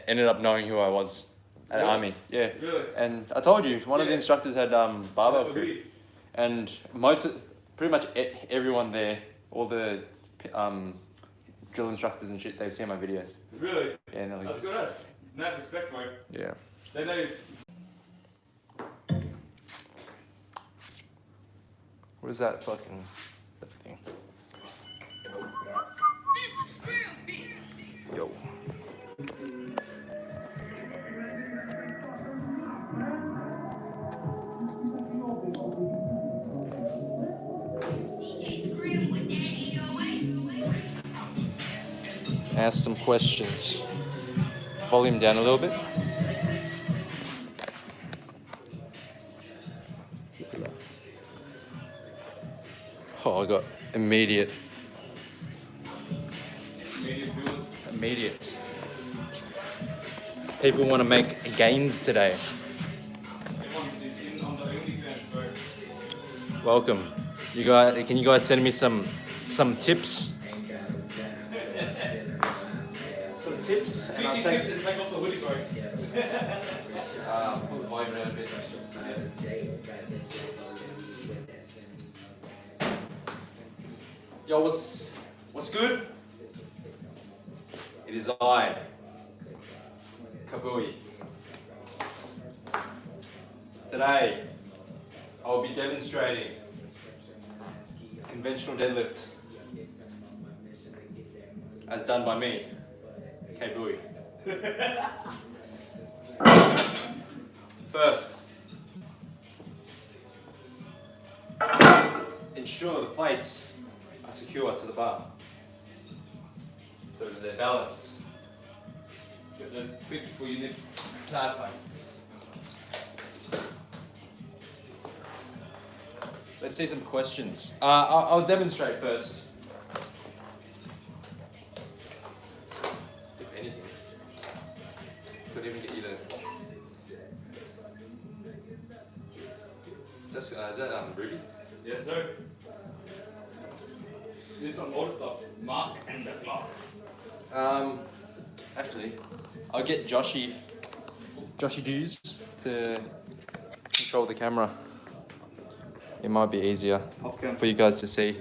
ended up knowing who I was at Really? Army. Yeah. Really? And I told you, one of the instructors had barbell crew. And pretty much everyone there, all the drill instructors and shit, they've seen my videos. Really? Yeah, no, That's good as. Mad respect, mate. Yeah. They know. What is that fucking thing? Yo. Ask some questions. Volume down a little bit. Oh, I got immediate. People want to make gains today. Welcome. You guys, can you guys send me some tips? Some tips, and I'll take. Take off the hoodie, sorry. Pull the volume down a bit. Yo, what's good? It is I, Kabui. Today, I will be demonstrating conventional deadlift as done by me, Kabui. First, ensure the plates are secure to the bar so that they're balanced. Get those clips for your nips. That's fine. Let's see some questions. I'll demonstrate first. If anything, could even get you to. Is that Ruby? Yes, sir. This is some old stuff. Mask and the glove. Actually, I'll get Joshy Doos to control the camera. It might be easier for you guys to see.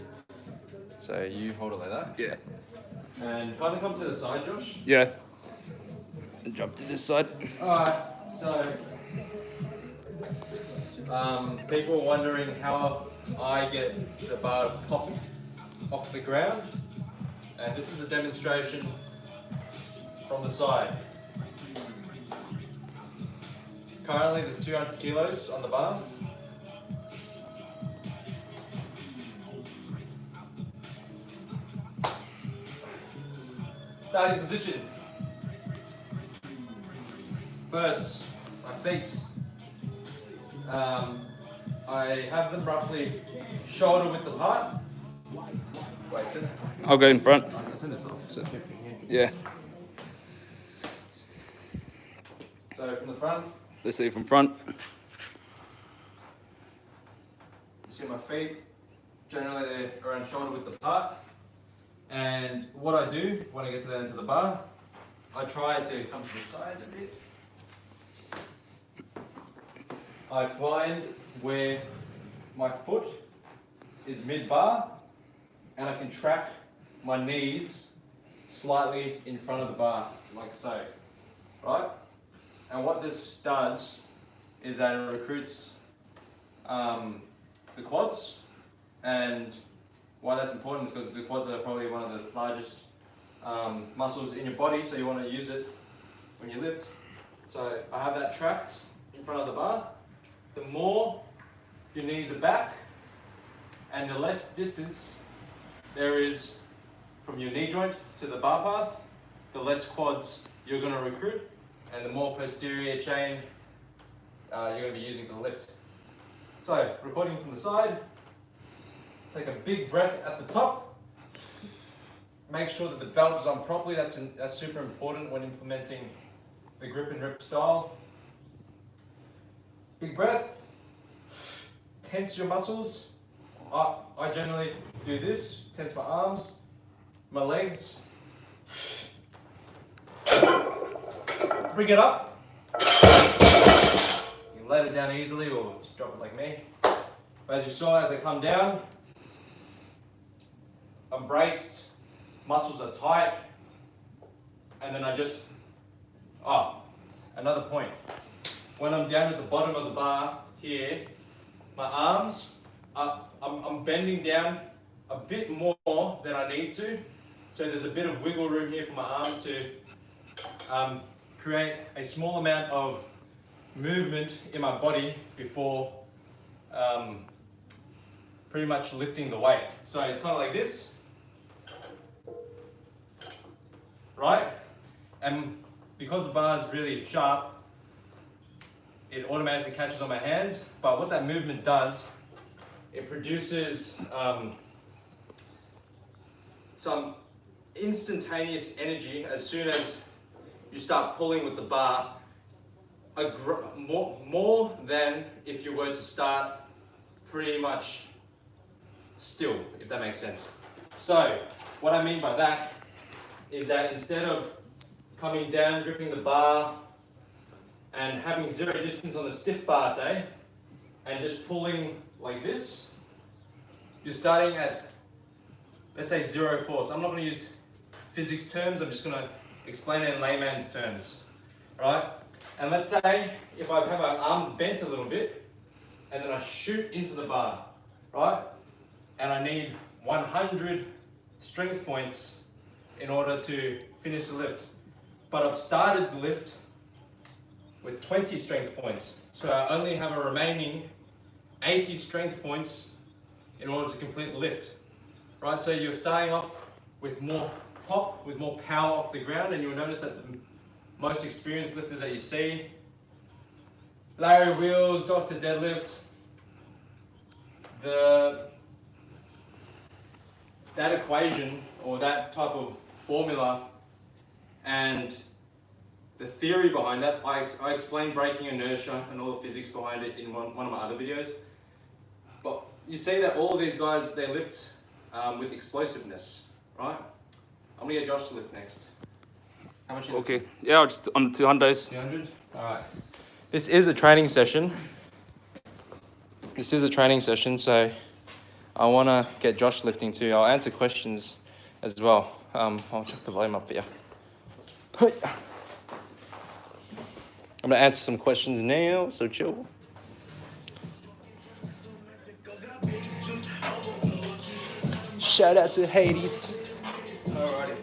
So you hold it like that. Yeah. And kind of come to the side, Josh. Yeah. And jump to this side. Alright, so people are wondering how I get the bar to pop off the ground. And this is a demonstration from the side. Currently there's 200 kilos on the bar. Starting position. First, my feet. I have them roughly shoulder width apart. Wait, I'll go in front. turn this off. Yeah. So from the front, Let's see from front. you see my feet. Generally they're around shoulder width apart. And what I do when I get to the end of the bar, I try to come to the side a bit. I find where my foot is mid-bar, and I can track my knees slightly in front of the bar, like so, right? And what this does is that it recruits the quads, and why that's important is because the quads are probably one of the largest muscles in your body, so you want to use it when you lift. So I have that tracked in front of the bar. The more your knees are back, and the less distance there is from your knee joint to the bar path, the less quads you're going to recruit, and the more posterior chain you're going to be using for the lift. So, recording from the side, take a big breath at the top. Make sure that the belt is on properly. That's super important when implementing the grip and rip style. Big breath. Tense your muscles. I generally do this. Tense my arms, my legs. bring it up. You can let it down easily or just drop it like me. But as you saw, as I come down, I'm braced, muscles are tight, and then I just, another point. When I'm down at the bottom of the bar here, my arms, I'm bending down a bit more than I need to. So there's a bit of wiggle room here for my arms to create a small amount of movement in my body before pretty much lifting the weight. So it's kind of like this, right? And because the bar is really sharp, it automatically catches on my hands. But what that movement does, it produces some instantaneous energy as soon as you start pulling with the bar, more than if you were to start pretty much still, if that makes sense. So what I mean by that is that instead of coming down, gripping the bar, and having zero distance on the stiff bar, say, and just pulling like this, you're starting at, let's say, 0 force. I'm not going to use physics terms, I'm just going to explain it in layman's terms, right? And let's say if I have my arms bent a little bit, and then I shoot into the bar, right? And I need 100 strength points in order to finish the lift. But I've started the lift with 20 strength points. So I only have a remaining 80 strength points in order to complete the lift. Right, so you're starting off with more pop, with more power off the ground, and you'll notice that the most experienced lifters that you see, Larry Wheels, Dr. Deadlift, that equation or that type of formula and the theory behind that, I explain braking inertia and all the physics behind it in one of my other videos. But you see that all of these guys, they lift with explosiveness, right? I'm gonna get Josh to lift next. How much? Okay, yeah, I'll just on the 200s. 200? Alright. This is a training session. So I wanna get Josh lifting too. I'll answer questions as well. I'll check the volume up for you. I'm gonna answer some questions now, so chill. Shout out to Hades. Alrighty.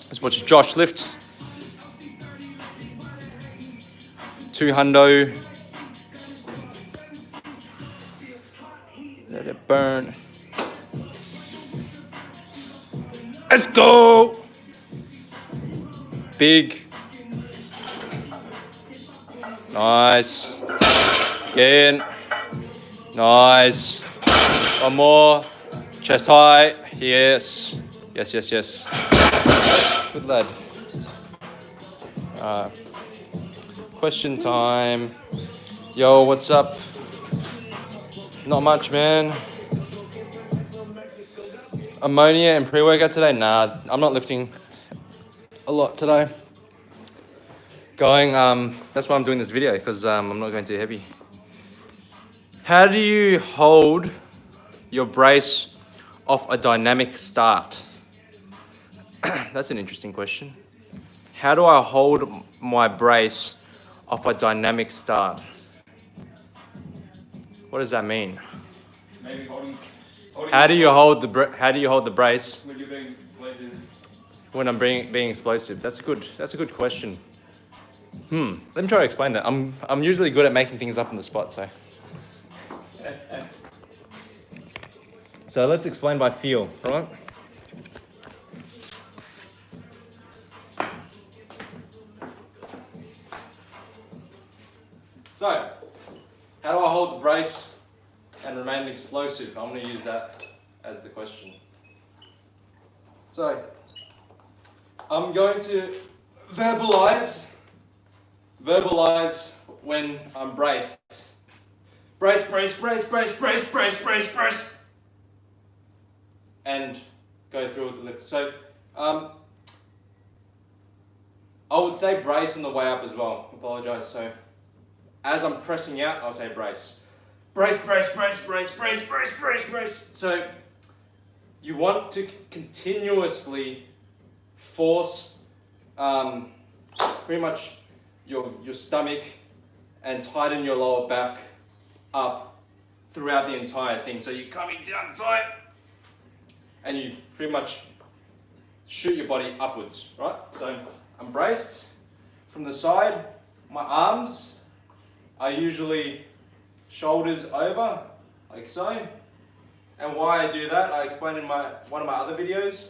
Let's watch Josh lift. 200. Let it burn. Let's go. Big. Nice. Again. Nice. One more. Chest high. Yes. Yes. Good lad. Question time. Yo, what's up? Not much, man. Ammonia and pre-workout today? Nah, I'm not lifting a lot today. That's why I'm doing this video, because I'm not going too heavy. How do you hold your brace off a dynamic start? That's an interesting question. How do I hold my brace off a dynamic start? What does that mean? Maybe holding How do you hold the brace when you're being explosive. when I'm being explosive? That's a good question. Let me try to explain that. I'm usually good at making things up on the spot, so. So let's explain by feel, right? So, how do I hold the brace and remain explosive? I'm going to use that as the question. So, I'm going to verbalize when I'm braced. Brace. And go through with the lift. So, I would say brace on the way up as well. Apologise. So as I'm pressing out, I'll say brace. Brace, brace, brace, brace, brace, brace, brace, brace. So you want to continuously force pretty much your stomach and tighten your lower back up throughout the entire thing. So you're coming down tight and you pretty much shoot your body upwards, right? So I'm braced from the side. My arms are usually shoulders over, like so. And why I do that, I explained in one of my other videos.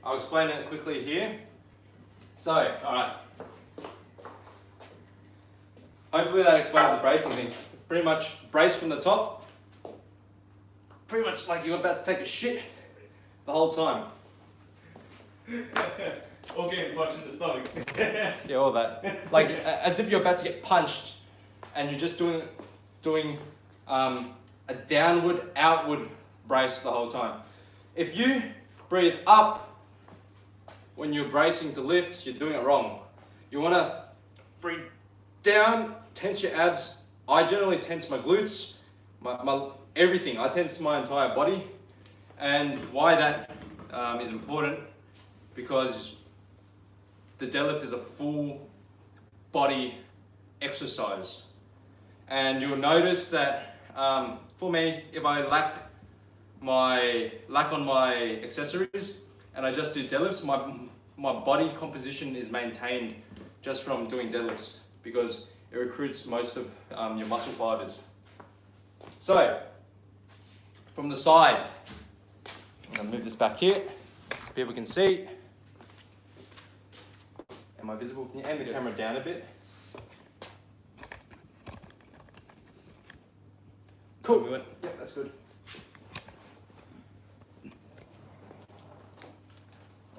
I'll explain it quickly here. So, alright. Hopefully that explains the bracing thing. Pretty much brace from the top. Pretty much like you're about to take a shit the whole time. Or getting punched in the stomach. Yeah, all that. Like as if you're about to get punched and you're just doing a downward, outward brace the whole time. If you breathe up when you're bracing to lift, you're doing it wrong. You want to breathe down, tense your abs. I generally tense my glutes, my everything. I tense my entire body. And why that is important, because the deadlift is a full body exercise. And you'll notice that for me, if I lack on my accessories and I just do deadlifts, my body composition is maintained just from doing deadlifts, because it recruits most of your muscle fibers. So from the side, I'm gonna move this back here so people can see. Am I visible? Can you aim the camera down a bit? Cool. Yep, that's good.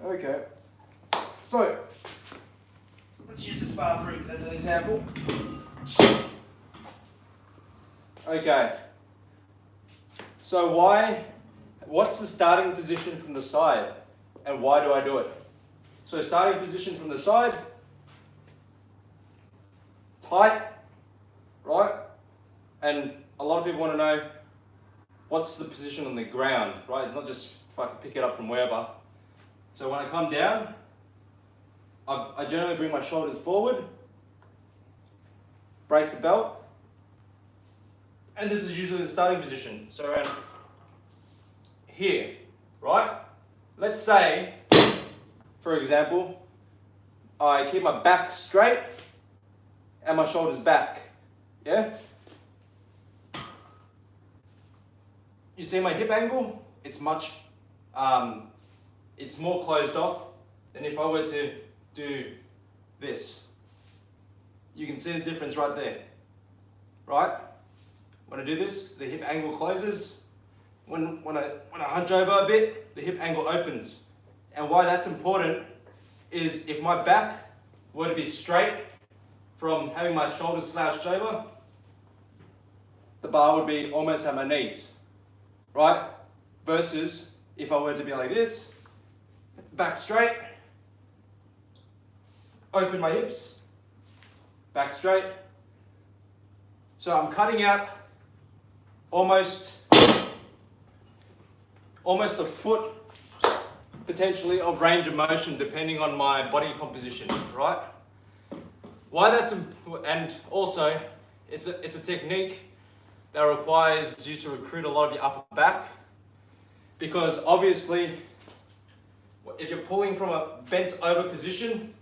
Okay. So let's use the spar fruit as an example. Okay. So what's the starting position from the side, and why do I do it? So starting position from the side, tight, right? And a lot of people want to know what's the position on the ground, right? It's not just if I can pick it up from wherever. So when I come down, I generally bring my shoulders forward, brace the belt, and this is usually the starting position. So around here, right? Let's say, for example, I keep my back straight and my shoulders back, yeah? You see my hip angle? It's much, it's more closed off than if I were to do this. You can see the difference right there, right? When I do this, the hip angle closes. When I hunch over a bit, the hip angle opens. And why that's important is if my back were to be straight from having my shoulders slouched over, the bar would be almost at my knees, right? Versus if I were to be like this, back straight, open my hips, back straight. So I'm cutting out almost a foot potentially of range of motion depending on my body composition, right? Why that's and also it's a technique that requires you to recruit a lot of your upper back, because obviously if you're pulling from a bent over position,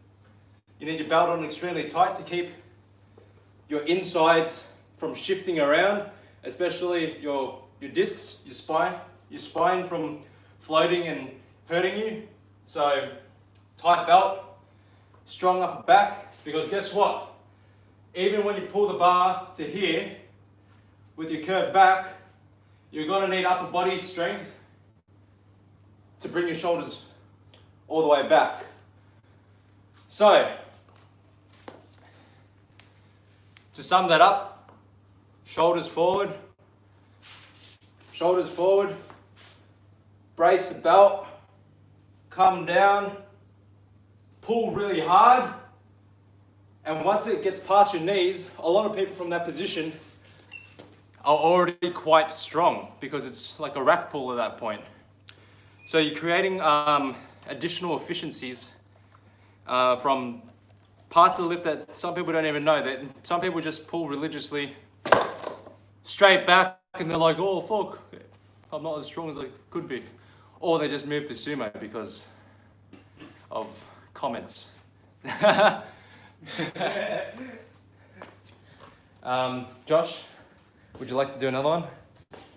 you need your belt on extremely tight to keep your insides from shifting around, especially your discs, your spine from floating and hurting you. So tight belt, strong upper back, because guess what? Even when you pull the bar to here with your curved back, you're going to need upper body strength to bring your shoulders all the way back. So to sum that up, shoulders forward, brace the belt, come down, pull really hard, and once it gets past your knees, a lot of people from that position are already quite strong because it's like a rack pull at that point. So you're creating additional efficiencies from parts of the lift that some people don't even know. That some people just pull religiously straight back and they're like, oh fuck, I'm not as strong as I could be. Or they just move to sumo because of comments. Josh, would you like to do another one?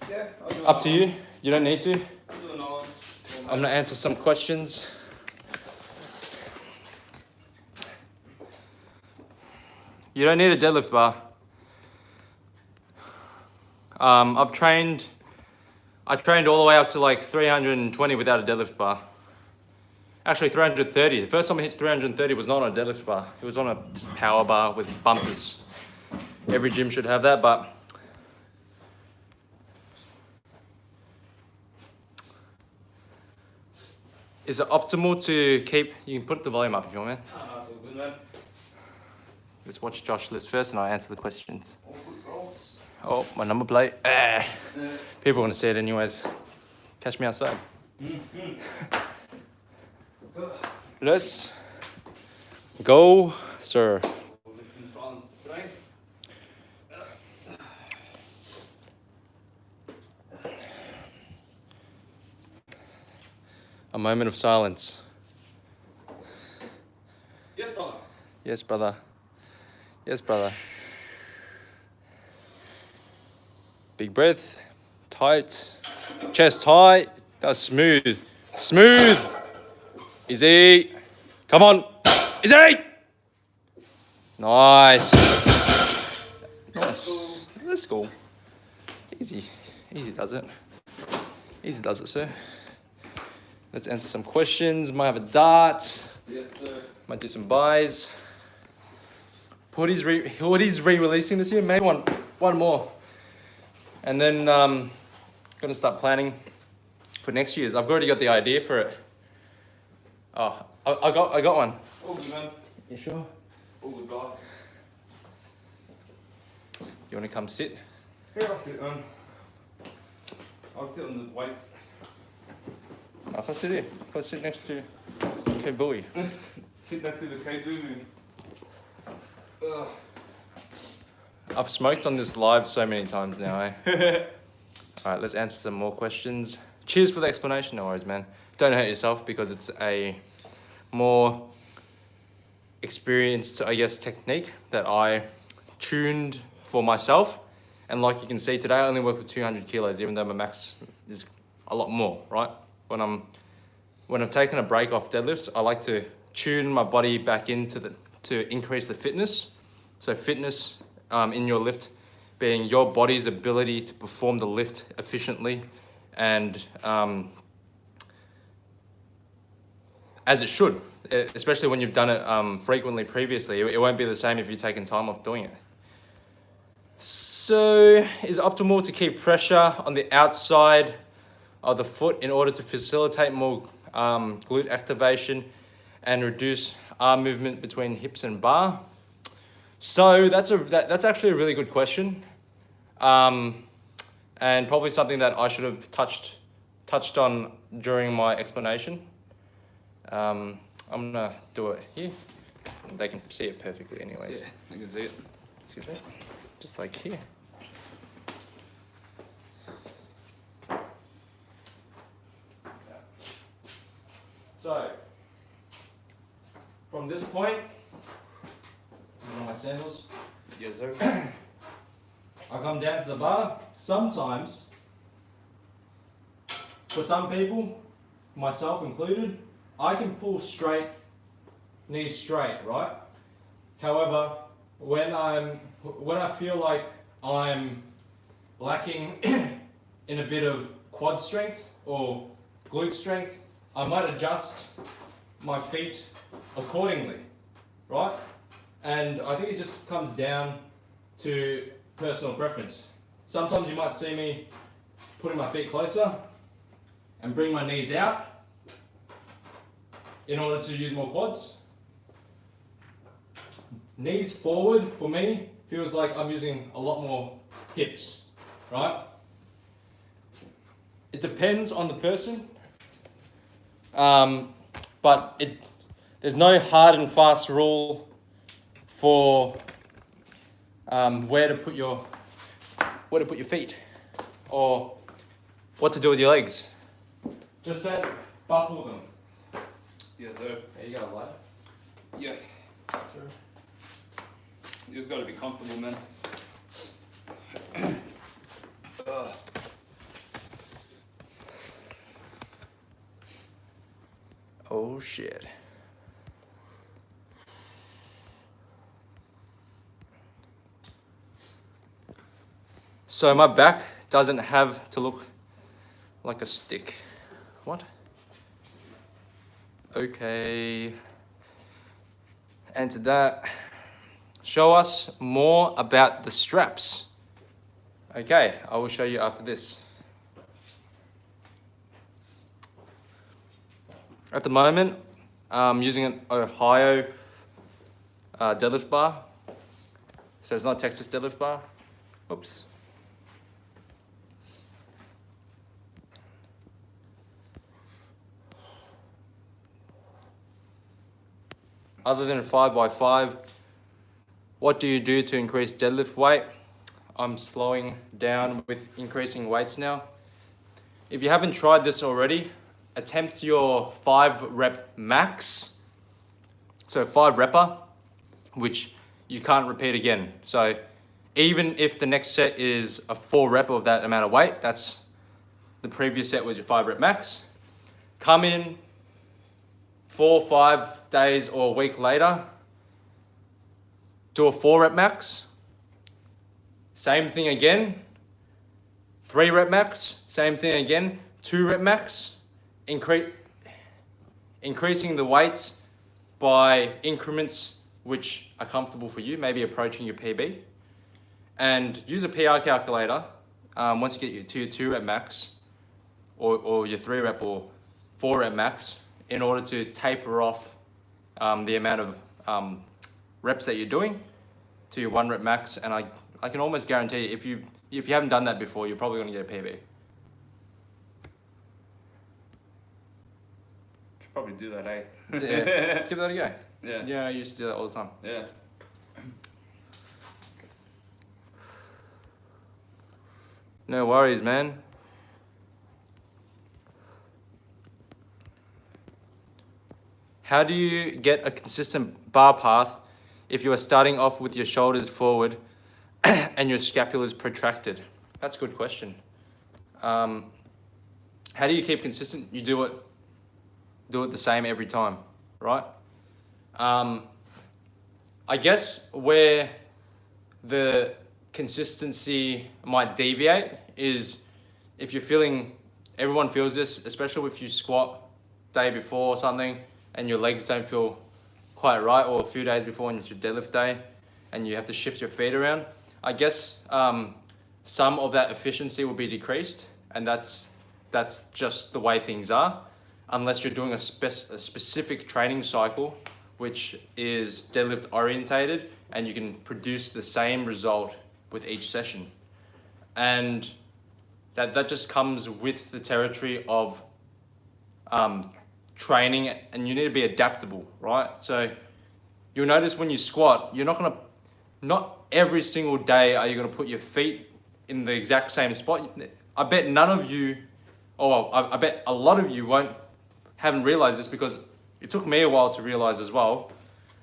Yeah, I'll do Up to you. You don't need to. I'll do another one. I'm gonna answer some questions. You don't need a deadlift bar. I trained all the way up to like 320 without a deadlift bar. Actually 330. The first time I hit 330 was not on a deadlift bar. It was on a just power bar with bumpers. Every gym should have that, but is it optimal to keep, you can put the volume up if you want, man. Oh, no, it's all good, man. Let's watch Josh lift first and I'll answer the questions. All good rolls. Oh, my number plate. People want to see it anyways. Catch me outside. Let's go, sir. We'll lift in silence today. A moment of silence. Yes, brother. Yes, brother. Yes, brother. Big breath. Tight. Chest tight. That's smooth. Smooth. Easy. Come on. Easy. Nice. Nice. Let's go. Easy. Easy does it. Easy does it, sir. Let's answer some questions. Might have a dart. Yes, sir. Might do some buys. Hoodie's re-releasing this year. Maybe one more. And then gonna start planning for next year's. I've already got the idea for it. Oh, I got one. All good, man. You sure? All good, guy. You wanna come sit? Here, I'll sit, man. I'll sit on the weights. I'll come sit here. Come sit next to Kabui. Sit next to the K-Boo. I've smoked on this live so many times now, eh? Alright, let's answer some more questions. Cheers for the explanation, no worries, man. Don't hurt yourself because it's a more experienced, I guess, technique that I tuned for myself. And like you can see today, I only work with 200 kilos, even though my max is a lot more, right? When I've taken a break off deadlifts, I like to tune my body back into to increase the fitness. So fitness in your lift being your body's ability to perform the lift efficiently and as it should, especially when you've done it frequently previously. It won't be the same if you've taken time off doing it. So is it optimal to keep pressure on the outside of the foot in order to facilitate more glute activation and reduce arm movement between hips and bar? So that's actually a really good question, and probably something that I should have touched on during my explanation. I'm gonna do it here. They can see it perfectly, anyways. Yeah, I can see it. Excuse me. Just like here. So, from this point, on my sandals, Yes, sir. I come down to the bar. Sometimes, for some people, myself included, I can pull straight, knees straight, right? However, when I feel like I'm lacking in a bit of quad strength or glute strength, I might adjust my feet accordingly, right? And I think it just comes down to personal preference. Sometimes you might see me putting my feet closer and bring my knees out in order to use more quads. knees forward for me feels like I'm using a lot more hips, right? It depends on the person, but there's no hard and fast rule for where to put your feet or what to do with your legs. Just don't buckle them. Yes, sir. There you go, lad. Yeah. Yes, sir. You just gotta be comfortable, man. Oh shit. So my back doesn't have to look like a stick. What? Okay. And to that, show us more about the straps. Okay, I will show you after this. At the moment, I'm using an Ohio deadlift bar. So it's not a Texas deadlift bar. Oops. Other than 5x5, what do you do to increase deadlift weight? I'm slowing down with increasing weights now. If you haven't tried this already, attempt your 5 rep max. So 5 repper, which you can't repeat again. So even if the next set is a 4 rep of that amount of weight, that's the previous set was your 5 rep max. Come in 4 or 5 days or a week later, do a 4 rep max. Same thing again. 3 rep max, same thing again. 2 rep max. Increasing the weights by increments which are comfortable for you, maybe approaching your PB. And use a PR calculator once you get to your 2 rep max or your 3 rep or 4 rep max in order to taper off the amount of reps that you're doing to your 1 rep max. And I can almost guarantee if you haven't done that before, you're probably going to get a PB. Should probably do that, eh? Yeah, give that a go. Yeah. Yeah, I used to do that all the time. Yeah. No worries, man. How do you get a consistent bar path if you are starting off with your shoulders forward and your scapula is protracted? That's a good question. How do you keep consistent? You do it the same every time, right? I guess where the consistency might deviate is if you're feeling, everyone feels this, especially if you squat day before or something and your legs don't feel quite right, or a few days before when it's your deadlift day and you have to shift your feet around. I guess some of that efficiency will be decreased, and that's just the way things are, unless you're doing a specific training cycle which is deadlift orientated and you can produce the same result with each session. And that just comes with the territory of training, and you need to be adaptable, right? So you'll notice when you squat, not every single day are you gonna put your feet in the exact same spot. I bet none of you, or I bet a lot of you haven't realized this, because it took me a while to realize as well,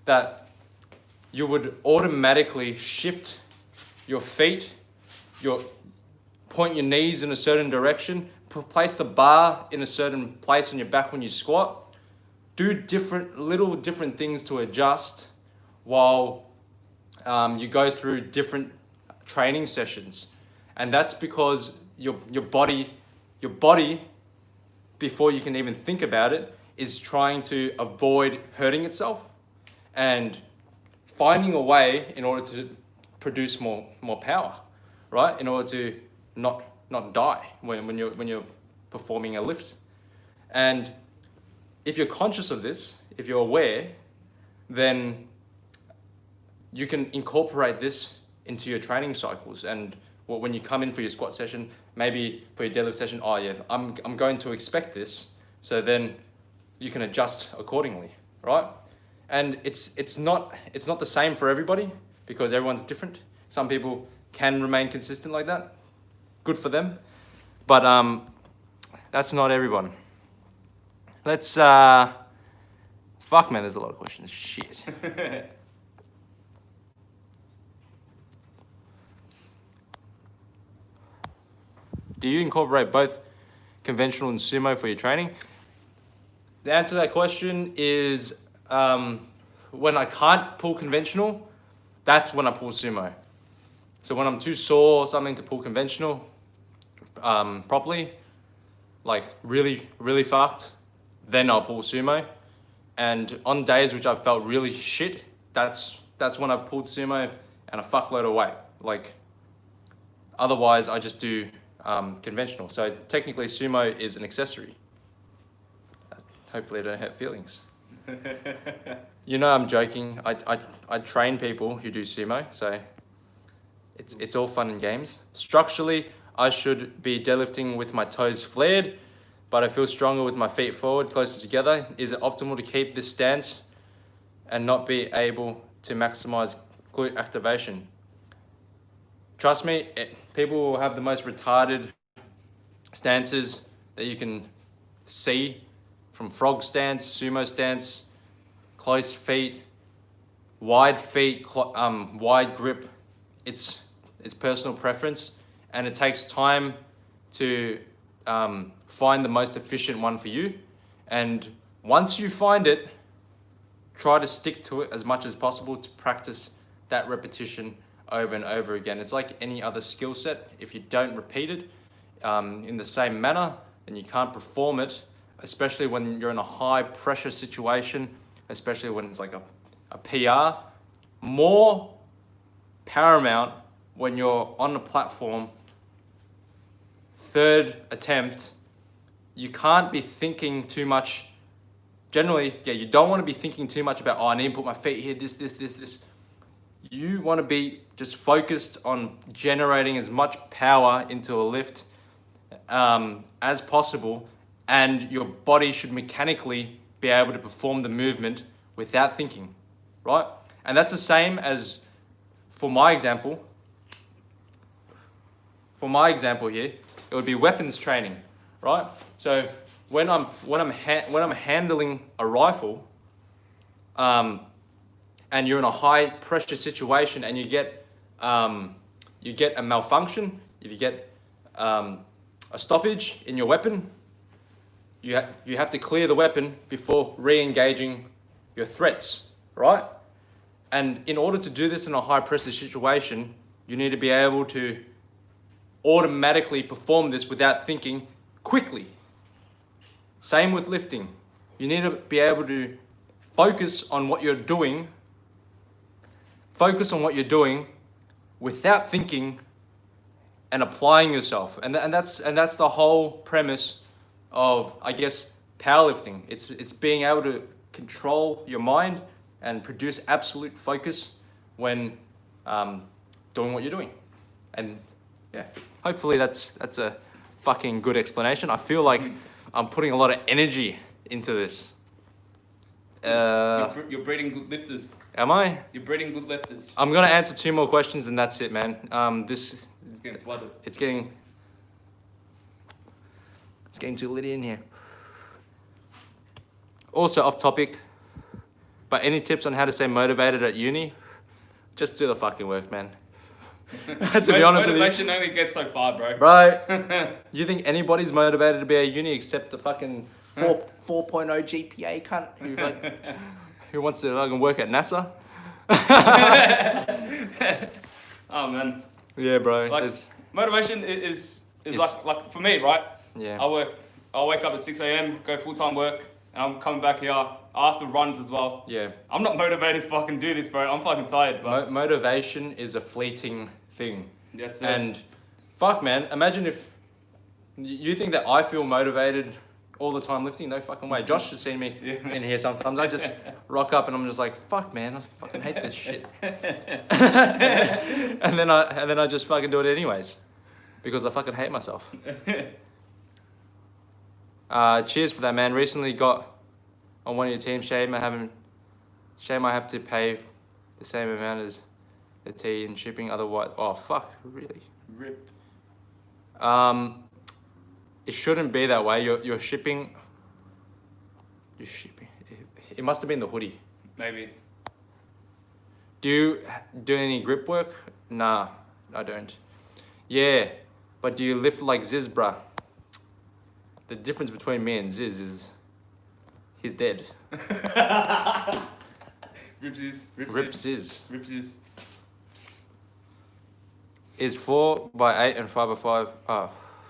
that you would automatically shift your feet, point your knees in a certain direction, place the bar in a certain place on your back when you squat, do little different things to adjust while you go through different training sessions. And that's because your body, before you can even think about it, is trying to avoid hurting itself and finding a way in order to produce more power, right? In order to not die when you're performing a lift. And if you're conscious of this, if you're aware, then you can incorporate this into your training cycles. And when you come in for your squat session, maybe for your deadlift session, oh yeah, I'm going to expect this. So then you can adjust accordingly, right? And it's not the same for everybody because everyone's different. Some people can remain consistent like that. Good for them. But that's not everyone. Let's fuck man, there's a lot of questions. Shit. Do you incorporate both conventional and sumo for your training? The answer to that question is when I can't pull conventional, that's when I pull sumo. So when I'm too sore or something to pull conventional properly, like really, really fucked, then I'll pull sumo. And on days which I felt really shit, that's when I pulled sumo and a fuckload of weight. Like, otherwise I just do conventional. So technically sumo is an accessory. Hopefully I don't hurt feelings. You know I'm joking. I train people who do sumo, so it's all fun and games. Structurally, I should be deadlifting with my toes flared, but I feel stronger with my feet forward, closer together. Is it optimal to keep this stance and not be able to maximize glute activation? Trust me, people will have the most retarded stances that you can see, from frog stance, sumo stance, closed feet, wide grip. It's personal preference, and it takes time to find the most efficient one for you. And once you find it, try to stick to it as much as possible to practice that repetition over and over again. It's like any other skill set. If you don't repeat it in the same manner, then you can't perform it, especially when you're in a high pressure situation, especially when it's like a PR. More paramount when you're on the platform, third attempt, you can't be thinking too much. Generally, yeah, you don't want to be thinking too much about, oh, I need to put my feet here, this. You want to be just focused on generating as much power into a lift as possible, and your body should mechanically be able to perform the movement without thinking, right? And that's the same as, for my example here, it would be weapons training, right? So when I'm handling a rifle, and you're in a high pressure situation, and you get a malfunction, if you get a stoppage in your weapon, you have to clear the weapon before re-engaging your threats, right? And in order to do this in a high pressure situation, you need to be able to automatically perform this without thinking quickly. Same with lifting. You need to be able to focus on what you're doing without thinking and applying yourself. And that's the whole premise of, I guess, powerlifting. It's being able to control your mind and produce absolute focus when doing what you're doing. And yeah, hopefully that's a fucking good explanation. I feel like I'm putting a lot of energy into this. You're breeding good lifters. Am I? You're breeding good lifters. I'm gonna answer 2 more questions and that's it, man. It's getting flooded. It's getting too lit in here. Also off topic, but any tips on how to stay motivated at uni? Just do the fucking work, man. To be honest with you. Motivation only gets so far, bro. Bro, you think anybody's motivated to be at uni except the fucking 4.0 GPA cunt who wants to fucking work at NASA? Oh man. Yeah, bro. Like motivation is like for me, right? Yeah. I'll wake up at 6 a.m, go full-time work, and I'm coming back here after runs as well. Yeah. I'm not motivated to fucking do this, bro. I'm fucking tired, but motivation is a fleeting thing. Yes, sir. And fuck, man, imagine if you think that I feel motivated all the time lifting. No fucking way. Josh has seen me in here sometimes. rock up and I'm just like, fuck man, I fucking hate this shit. and then I just fucking do it anyways. Because I fucking hate myself. Cheers for that, man. Recently got on one of your teams, shame I have to pay the same amount as the tea and shipping, otherwise, oh fuck, really? Rip. It shouldn't be that way. You're shipping. It must have been the hoodie. Maybe. Do you do any grip work? Nah, I don't. Yeah, but do you lift like Ziz, bruh? The difference between me and Ziz is he's dead. Ripsies. Rip Ziz. Ripsies. Is 4x8 and 5x5,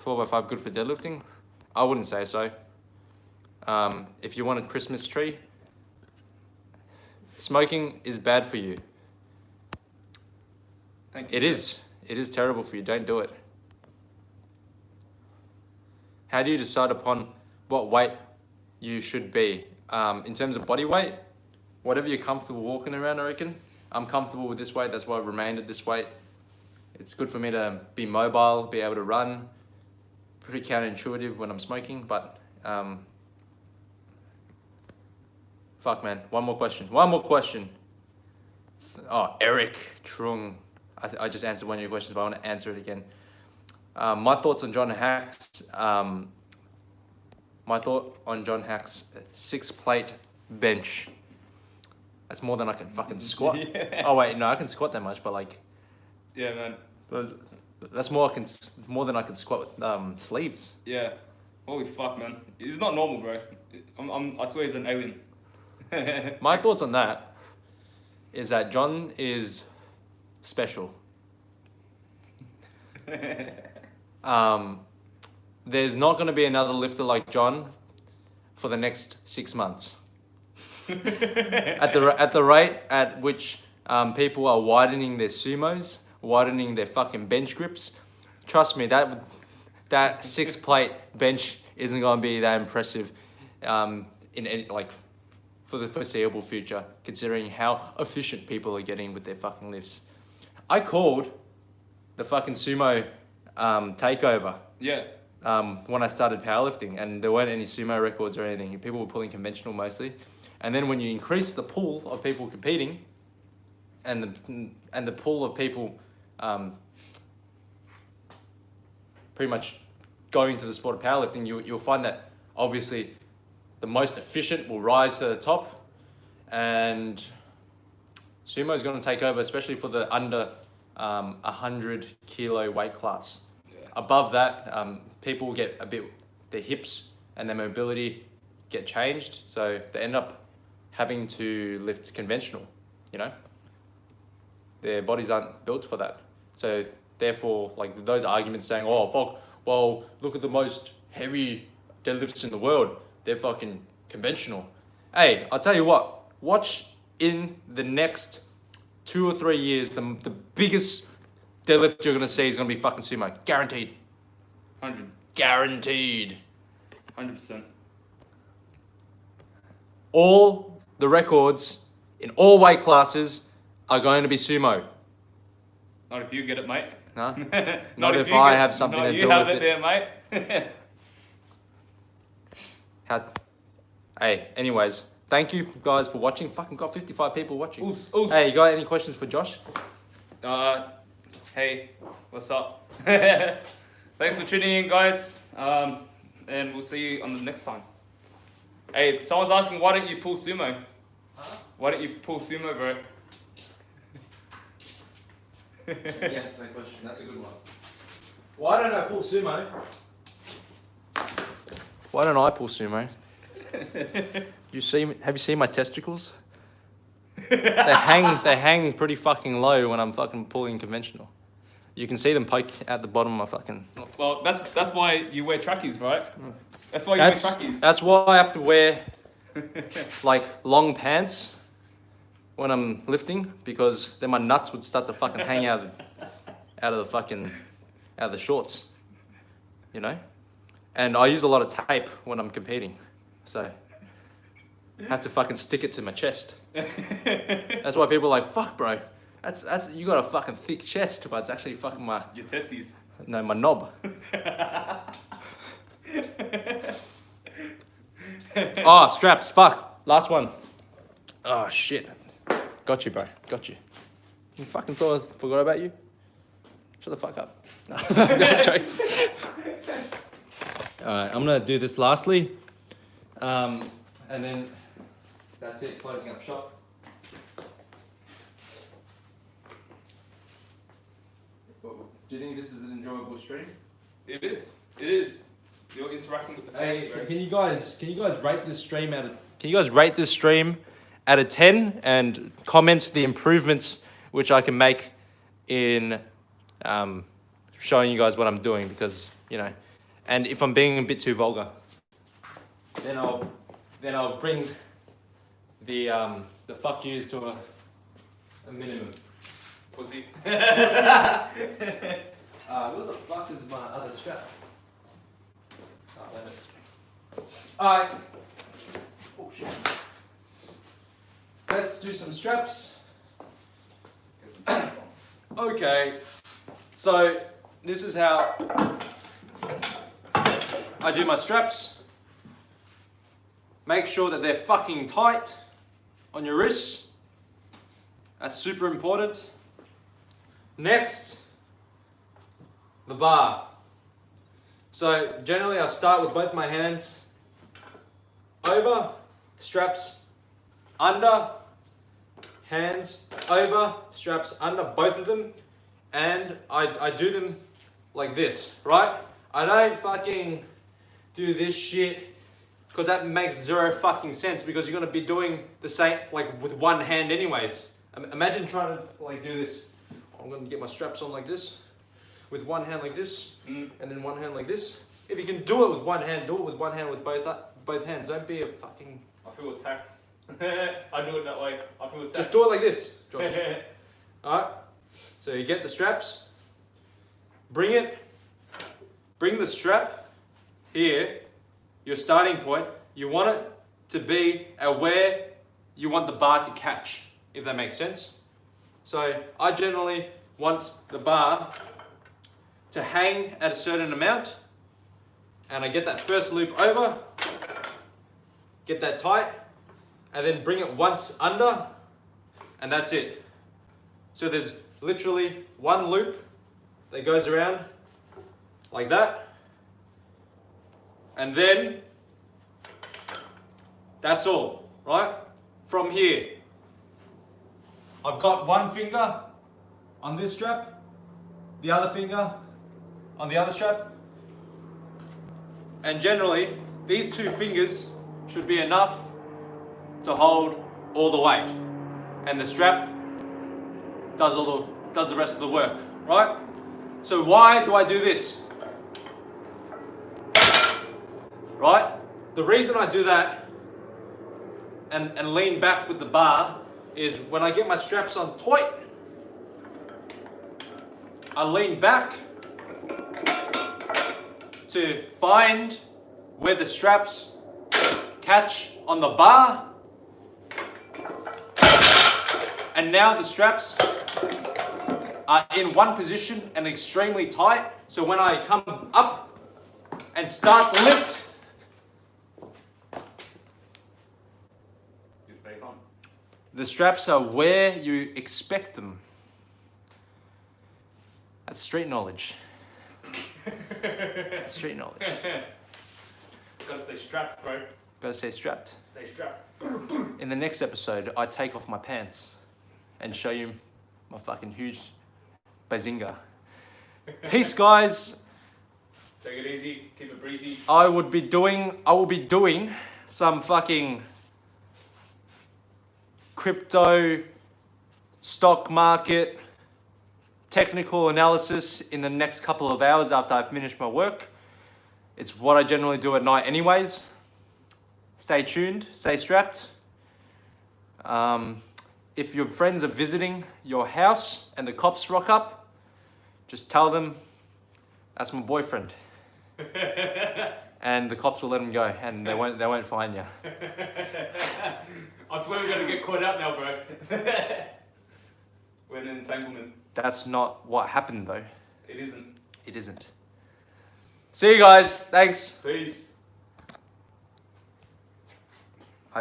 4x5 good for deadlifting? I wouldn't say so. If you want a Christmas tree, smoking is bad for you. Thank you. It is. It is terrible for you. Don't do it. How do you decide upon what weight you should be? In terms of body weight, whatever you're comfortable walking around, I reckon. I'm comfortable with this weight. That's why I've remained at this weight. It's good for me to be mobile, be able to run. Pretty counterintuitive when I'm smoking, but fuck man, one more question. Oh, Eric Trung. I just answered one of your questions, but I want to answer it again. My thoughts on John Hack's 6-plate bench. That's more than I can fucking squat. Yeah. Oh wait, no, I can squat that much, but like, Yeah, man. that's more than I can squat with sleeves. Yeah. Holy fuck, man. He's not normal, bro. I swear he's an alien. My thoughts on that is that John is special. There's not going to be another lifter like John for the next 6 months. At the rate at which people are widening their sumos, widening their fucking bench grips, trust me, that 6-plate bench isn't going to be that impressive in any, like, for the foreseeable future, considering how efficient people are getting with their fucking lifts. I called the fucking sumo takeover. Yeah. When I started powerlifting, and there weren't any sumo records or anything. People were pulling conventional mostly. And then when you increase the pool of people competing, and the pool of people pretty much going to the sport of powerlifting, you'll find that obviously the most efficient will rise to the top, and sumo is going to take over, especially for the under 100 kilo weight class. Yeah. Above that, people get their hips and their mobility get changed, so they end up having to lift conventional, you know? Their bodies aren't built for that. So therefore, like those arguments saying, oh, fuck, well, look at the most heavy deadlifts in the world. They're fucking conventional. Hey, I'll tell you what, watch in the next 2 or 3 years, the biggest deadlift you're gonna see is gonna be fucking sumo. Guaranteed. 100. Guaranteed. 100%. All the records in all weight classes are going to be sumo. Not if you get it, mate. Huh? Not Not if you I get- have something not to you do have with it it. there, mate. Hey, anyways, thank you guys for watching. Fucking got 55 people watching. Oos, oos. Hey, you got any questions for Josh? Hey, what's up? Thanks for tuning in, guys. And we'll see you on the next time. Hey, someone's asking, why don't you pull sumo? Huh? Why don't you pull sumo, bro? Yeah, that's that question. That's a good one. Why don't I pull sumo? Why don't I pull sumo? Have you seen my testicles? They hang pretty fucking low when I'm fucking pulling conventional. You can see them poke at the bottom of my fucking. Well, that's why you wear trackies, right? That's why you wear trackies. That's why I have to wear like long pants when I'm lifting, because then my nuts would start to fucking hang out of the shorts, you know. And I use a lot of tape when I'm competing, so have to fucking stick it to my chest. That's why people are like, fuck, bro. That's you got a fucking thick chest, but it's actually fucking my Your testes. no my knob. Oh, straps. Fuck. Last one. Oh shit. Got you, bro. Got you. You fucking forgot about you. Shut the fuck up. No, I'm joking. Alright, I'm gonna do this lastly. And then that's it, closing up shop. Do you think this is an enjoyable stream? It is. It is. You're interacting with the fans. Hey, bro. can you guys rate this stream out of 10 and comment the improvements which I can make in showing you guys what I'm doing, because you know, and if I'm being a bit too vulgar, then I'll bring the fuck yous to a minimum. Pussy. Where the fuck is my other strap? Alright. Oh shit. Let's do some straps. Okay. So this is how I do my straps. Make sure that they're fucking tight on your wrists. That's super important. Next, the bar. So generally I start with both my hands over, straps under, hands over, straps under, both of them, and I do them like this, right? I don't fucking do this shit because that makes zero fucking sense, because you're gonna be doing the same like with one hand anyways. Imagine trying to like do this. I'm gonna get my straps on like this, with one hand like this, and then one hand like this. If you can do it with one hand, do it with one hand with both hands. Don't be a fucking... I feel attacked. I do it that way. I feel attacked. Just do it like this, Josh. Alright, so you get the straps, bring the strap here, your starting point. You want it to be where you want the bar to catch, if that makes sense. So I generally want the bar to hang at a certain amount, and I get that first loop over, get that tight, and then bring it once under, and that's it. So there's literally one loop that goes around like that, and then that's all, right? From here, I've got one finger on this strap, the other finger on the other strap, and generally these two fingers should be enough to hold all the weight, and the strap does the rest of the work, right? So why do I do this? Right? The reason I do that and lean back with the bar is when I get my straps on tight, I lean back to find where the straps catch on the bar, and now the straps are in one position and extremely tight, so when I come up and start the lift, It stays on. the straps are where you expect them. That's street knowledge. That's street knowledge. Gotta stay strapped, bro. Gotta stay strapped. Stay strapped. In the next episode, I take off my pants and show you my fucking huge bazinga. Peace, guys. Take it easy. Keep it breezy. I will be doing some fucking crypto, stock market, technical analysis in the next couple of hours after I finish my work. It's what I generally do at night anyways. Stay tuned, stay strapped. If your friends are visiting your house and the cops rock up, just tell them that's my boyfriend. and the cops will let them go, and they won't fine you. I swear we're gonna get caught out now, bro. We're in an entanglement. That's not what happened though. It isn't. It isn't. See you guys. Thanks. Peace.